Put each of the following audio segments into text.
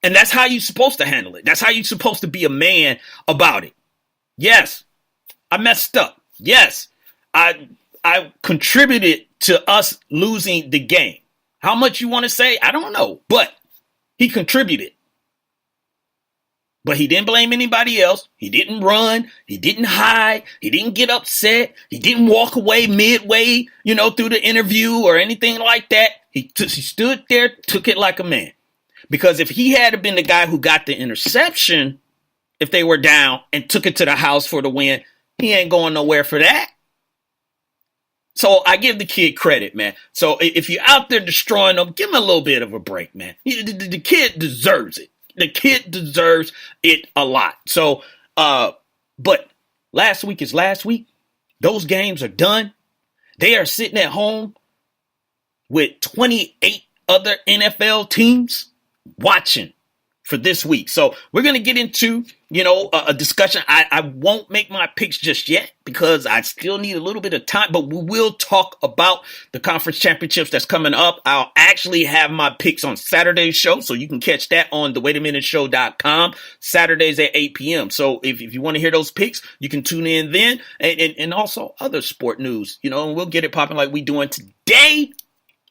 And that's how you're supposed to handle it. That's how you're supposed to be a man about it. Yes, I messed up. Yes, I contributed to us losing the game. How much you want to say? I don't know. But he contributed. But he didn't blame anybody else. He didn't run. He didn't hide. He didn't get upset. He didn't walk away midway, through the interview or anything like that. He stood there, took it like a man. Because if he had been the guy who got the interception, if they were down and took it to the house for the win, he ain't going nowhere for that. So I give the kid credit, man. So if you're out there destroying them, give him a little bit of a break, man. The kid deserves it. The kid deserves it a lot. So, but last week is last week. Those games are done. They are sitting at home with 28 other NFL teams watching for this week. So we're going to get into, a discussion. I won't make my picks just yet because I still need a little bit of time, but we will talk about the conference championships that's coming up. I'll actually have my picks on Saturday's show, so you can catch that on thewaitaminuteshow.com Saturdays at 8 p.m. So if you want to hear those picks, you can tune in then, and also other sport news, and we'll get it popping like we doing today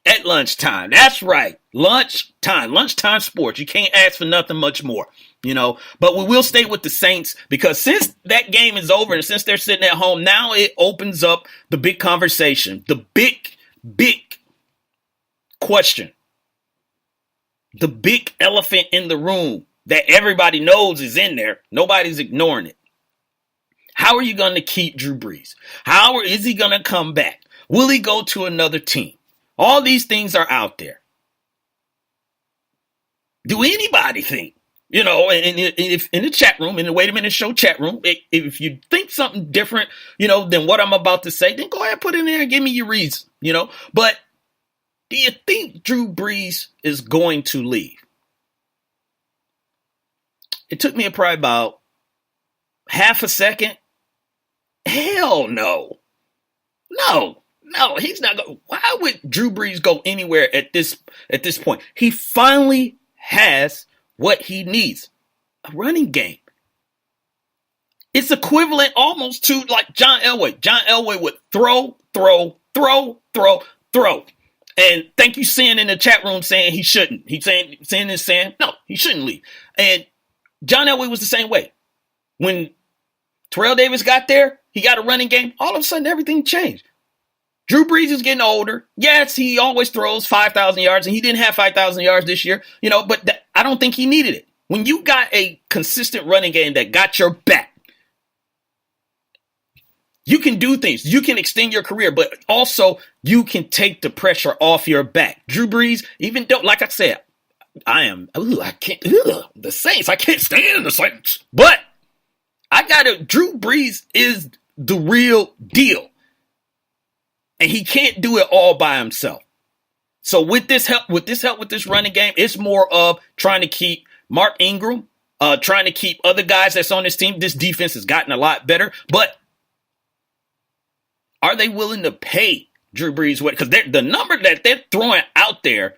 at lunchtime. That's right. Lunchtime sports. You can't ask for nothing much more, but we will stay with the Saints because since that game is over and since they're sitting at home, now it opens up the big conversation, the big question, the big elephant in the room that everybody knows is in there. Nobody's ignoring it. How are you going to keep Drew Brees? How is he going to come back? Will he go to another team? All these things are out there. Do anybody think, if in the chat room, in the Wait a Minute Show chat room, if you think something different, than what I'm about to say, then go ahead and put it in there and give me your reason, But do you think Drew Brees is going to leave? It took me probably about half a second. Hell no. No, he's not going. Why would Drew Brees go anywhere at this point? He finally has what he needs, a running game. It's equivalent almost to like John Elway. John Elway would throw. And thank you, Sin, in the chat room saying he shouldn't. He's saying, no, he shouldn't leave. And John Elway was the same way. When Terrell Davis got there, he got a running game. All of a sudden, everything changed. Drew Brees is getting older. Yes, he always throws 5,000 yards, and he didn't have 5,000 yards this year, but I don't think he needed it. When you got a consistent running game that got your back, you can do things. You can extend your career, but also you can take the pressure off your back. Drew Brees, even though, like I said, the Saints, I can't stand the Saints, but Drew Brees is the real deal. And he can't do it all by himself. So with this running game, it's more of trying to keep Mark Ingram, trying to keep other guys that's on this team. This defense has gotten a lot better, but are they willing to pay Drew Brees what? Because the number that they're throwing out there,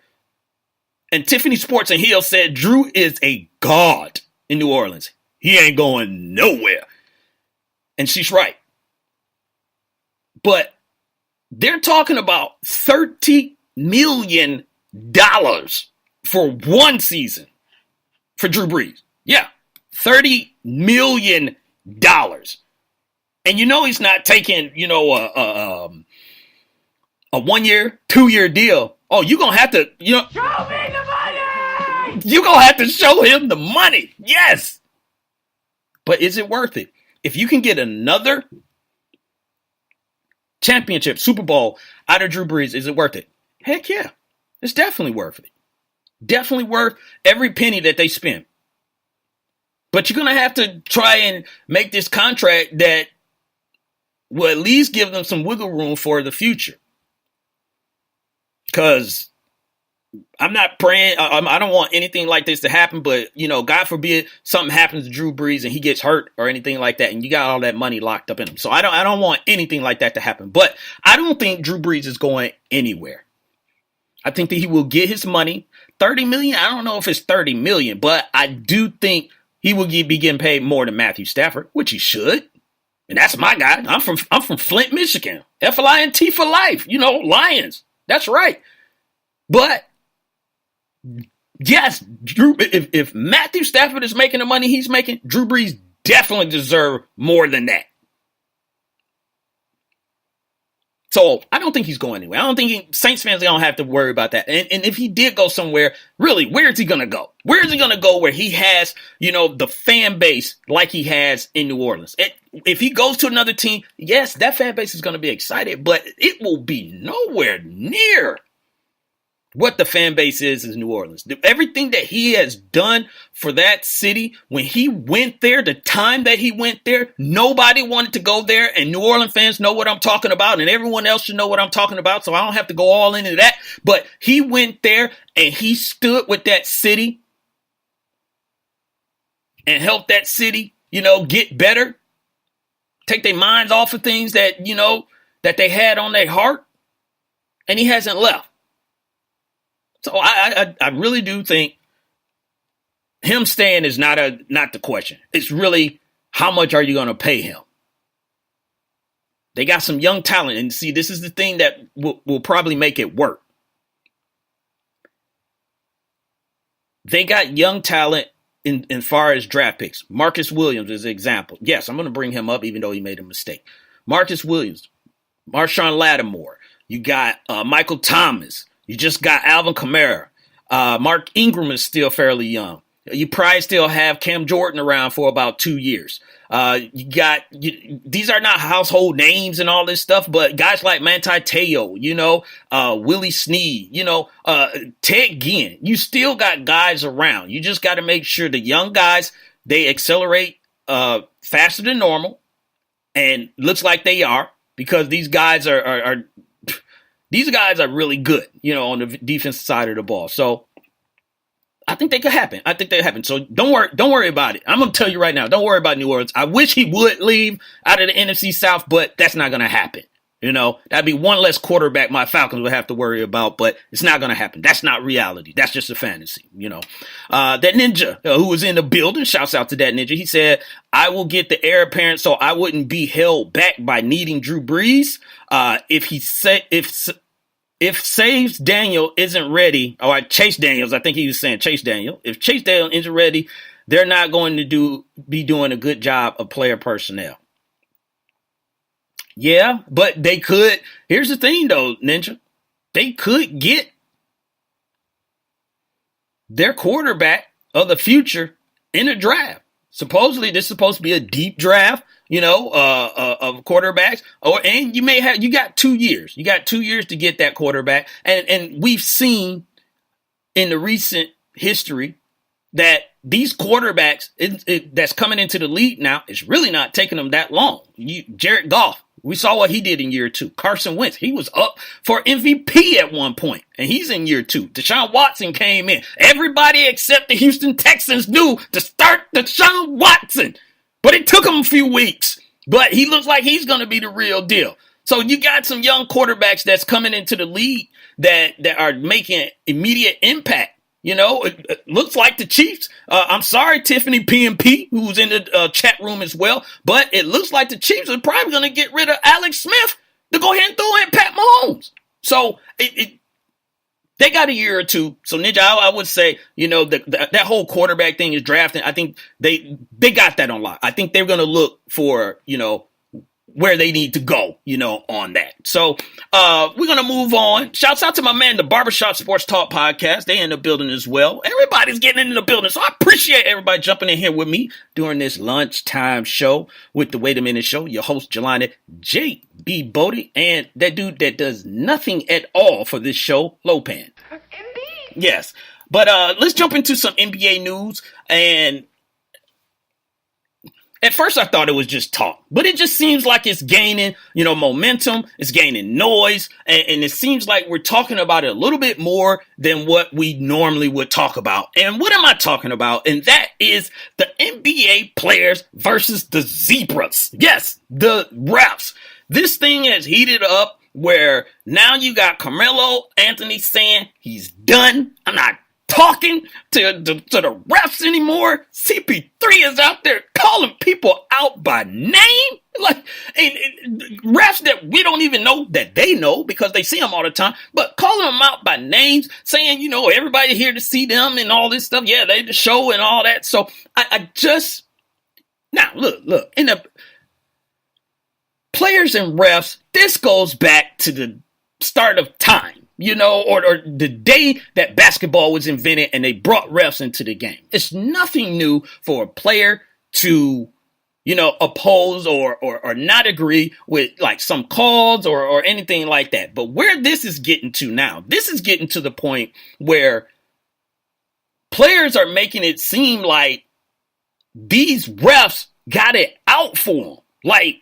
and Tiffany Sports and Hill said Drew is a god in New Orleans. He ain't going nowhere. And she's right. But they're talking about $30 million for one season for Drew Brees. Yeah, $30 million. And he's not taking, a 1 year, 2 year deal. Oh, you're going to have to, show me the money! You're going to have to show him the money. Yes. But is it worth it? If you can get another championship, Super Bowl out of Drew Brees, is it worth it? Heck yeah. It's definitely worth it. Definitely worth every penny that they spend. But you're going to have to try and make this contract that will at least give them some wiggle room for the future. Because I'm not praying. I don't want anything like this to happen. But, God forbid something happens to Drew Brees and he gets hurt or anything like that. And you got all that money locked up in him. So I don't want anything like that to happen. But I don't think Drew Brees is going anywhere. I think that he will get his money. 30 million. I don't know if it's 30 million, but I do think he will be getting paid more than Matthew Stafford, which he should. And that's my guy. I'm from Flint, Michigan. Flint for life. Lions. That's right. But yes, Drew. If Matthew Stafford is making the money he's making, Drew Brees definitely deserve more than that. So I don't think he's going anywhere. I don't think Saints fans don't have to worry about that. And if he did go somewhere, really, where is he going to go? Where is he going to go where he has, the fan base like he has in New Orleans? If he goes to another team, yes, that fan base is going to be excited, but it will be nowhere near what the fan base is in New Orleans. Everything that he has done for that city, when he went there, the time that he went there, nobody wanted to go there, and New Orleans fans know what I'm talking about, and everyone else should know what I'm talking about, so I don't have to go all into that. But he went there, and he stood with that city and helped that city, get better, take their minds off of things that, that they had on their heart, and he hasn't left. So I really do think him staying is not the question. It's really how much are you going to pay him? They got some young talent, and see, this is the thing that will probably make it work. They got young talent in far as draft picks. Marcus Williams is an example. Yes, I'm going to bring him up even though he made a mistake. Marcus Williams, Marshawn Lattimore. You got Michael Thomas. You just got Alvin Kamara. Mark Ingram is still fairly young. You probably still have Cam Jordan around for about 2 years. These are not household names and all this stuff, but guys like Manti Te'o, Willie Snead, Ted Ginn. You still got guys around. You just got to make sure the young guys, they accelerate faster than normal, and looks like they are, because these guys are really good, on the defensive side of the ball. So I think they could happen. So don't worry about it. I'm going to tell you right now, don't worry about New Orleans. I wish he would leave out of the NFC South, but that's not going to happen. That'd be one less quarterback my Falcons would have to worry about, but it's not going to happen. That's not reality. That's just a fantasy, That ninja who was in the building, shouts out to that ninja. He said, I will get the heir apparent so I wouldn't be held back by needing Drew Brees. If Saves Daniel isn't ready, or Chase Daniels, I think he was saying Chase Daniel. If Chase Daniel isn't ready, they're not going to be doing a good job of player personnel. Yeah, but they could. Here's the thing, though, Ninja. They could get their quarterback of the future in a draft. Supposedly, this is supposed to be a deep draft, of quarterbacks. And you got 2 years. You got 2 years to get that quarterback. And we've seen in the recent history that these quarterbacks that's coming into the league now, it's really not taking them that long. Jared Goff, we saw what he did in year 2. Carson Wentz, he was up for MVP at one point, and he's in year 2. Deshaun Watson came in. Everybody except the Houston Texans knew to start Deshaun Watson, but it took him a few weeks. But he looks like he's going to be the real deal. So you got some young quarterbacks that's coming into the league that are making immediate impact. It looks like the Chiefs. I'm sorry, Tiffany PMP, who's in the chat room as well. But it looks like the Chiefs are probably going to get rid of Alex Smith to go ahead and throw in Pat Mahomes. So they got a year or two. So, Ninja, I would say, that whole quarterback thing is drafting. I think they got that on lock. I think they're going to look for, where they need to go, on that. So we're going to move on. Shouts out to my man, the Barbershop Sports Talk podcast. They in the building as well. Everybody's getting in the building. So I appreciate everybody jumping in here with me during this lunchtime show with the Wait a Minute Show. Your host, Jelani J.B. Bodie, and that dude that does nothing at all for this show, Lopan. Indeed. Yes. But let's jump into some NBA news. And at first, I thought it was just talk, but it just seems like it's gaining, momentum. It's gaining noise, and it seems like we're talking about it a little bit more than what we normally would talk about. And what am I talking about? And that is the NBA players versus the Zebras. Yes, the refs. This thing has heated up where now you got Carmelo Anthony saying he's done. I'm not talking to the refs anymore. CP3 is out there calling people out by name. Like, and refs that we don't even know that they know because they see them all the time, but calling them out by names, saying, you know, everybody here to see them and all this stuff. Yeah, they the show and all that. So I just, now look, in the players and refs, this goes back to the start of time, you know, or the day that basketball was invented and they brought refs into the game. It's nothing new for a player to, you know, oppose or not agree with like some calls or anything like that. But where this is getting to now, this is getting to the point where players are making it seem like these refs got it out for them. Like,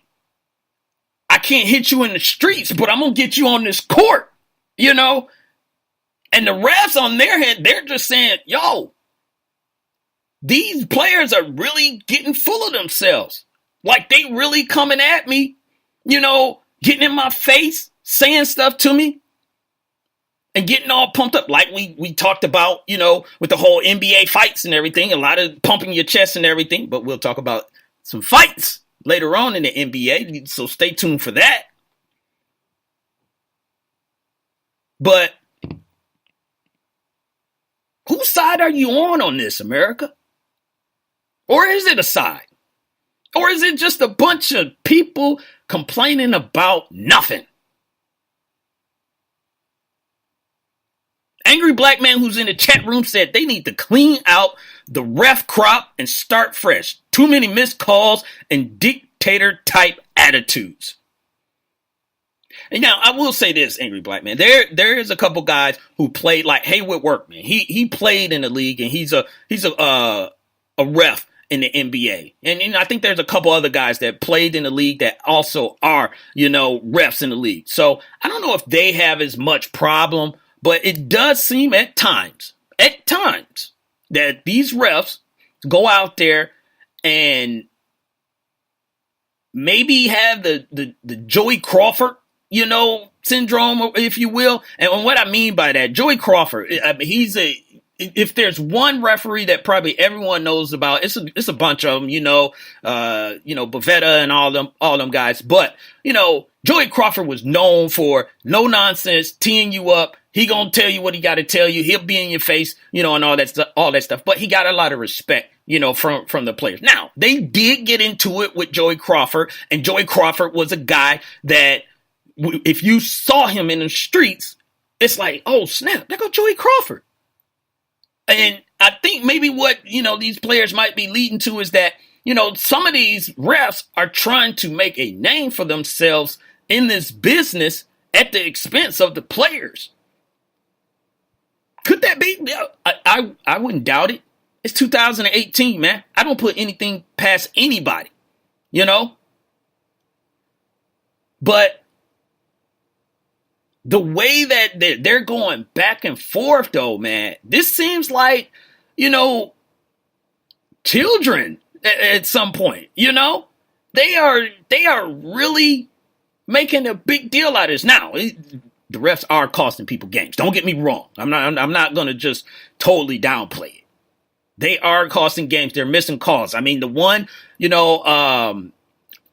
I can't hit you in the streets, but I'm going to get you on this court, you know? And the refs on their hand, they're just saying, yo, these players are really getting full of themselves. Like, they really coming at me, you know, getting in my face, saying stuff to me, and getting all pumped up. Like we talked about, you know, with the whole NBA fights and everything, a lot of pumping your chest and everything. But we'll talk about some fights later on in the NBA, so stay tuned for that. But whose side are you on this, America? Or is it a side? Or is it just a bunch of people complaining about nothing? Angry Black Man who's in the chat room said they need to clean out the ref crop and start fresh. Too many missed calls and dictator type attitudes. And now I will say this, Angry Black Man. There is a couple guys who played, like Haywood Workman. He played in the league and he's a ref in the NBA. And I think there's a couple other guys that played in the league that also are, you know, refs in the league. So I don't know if they have as much problem, but it does seem at times that these refs go out there and maybe have the Joey Crawford, you know, syndrome, if you will. And what I mean by that, Joey Crawford, I mean, if there's one referee that probably everyone knows about, it's a bunch of them, Bavetta and all them guys. But, you know, Joey Crawford was known for no nonsense, teeing you up. He gonna tell you what he got to tell you. He'll be in your face, you know, and all that stuff. But he got a lot of respect, you know, from the players. Now, they did get into it with Joey Crawford, and Joey Crawford was a guy that if you saw him in the streets, it's like, oh snap, there go Joey Crawford. And I think maybe what, you know, these players might be leading to is that, you know, some of these refs are trying to make a name for themselves in this business at the expense of the players. Could that be? I wouldn't doubt it. It's 2018, man. I don't put anything past anybody, you know? But the way that they're going back and forth, though, man, this seems like, you know, children at some point, you know? They are really making a big deal out of this. Now, the refs are costing people games. Don't get me wrong. I'm not going to just totally downplay it. They are costing games. They're missing calls. I mean, the one, you know, on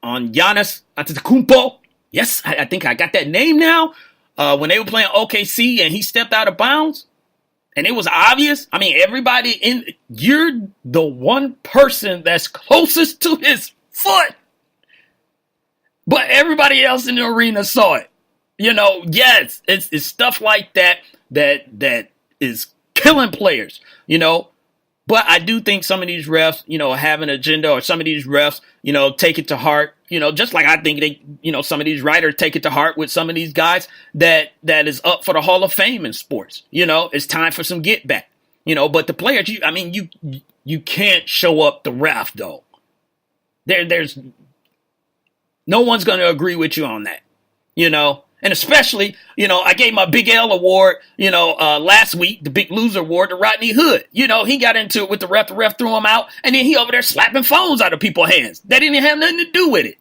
Giannis Antetokounmpo. Yes, I think I got that name now. When they were playing OKC and he stepped out of bounds and it was obvious. I mean, you're the one person that's closest to his foot, but everybody else in the arena saw it. You know, yes, it's stuff like that is killing players, you know. But I do think some of these refs, you know, have an agenda, or some of these refs, you know, take it to heart, you know, just like I think they, you know, some of these writers take it to heart with some of these guys that is up for the Hall of Fame in sports. You know, it's time for some get back, you know, but the players, you can't show up the ref though. There's no one's going to agree with you on that, you know. And especially, you know, I gave my Big L award, you know, last week, the Big Loser award to Rodney Hood. You know, he got into it with the ref threw him out, and then he over there slapping phones out of people's hands. That didn't have nothing to do with it.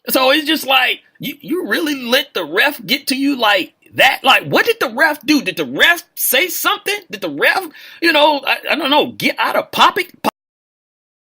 So it's just like, you really let the ref get to you like that. Like, what did the ref do? Did the ref say something? Did the ref, I don't know, get out of pocket?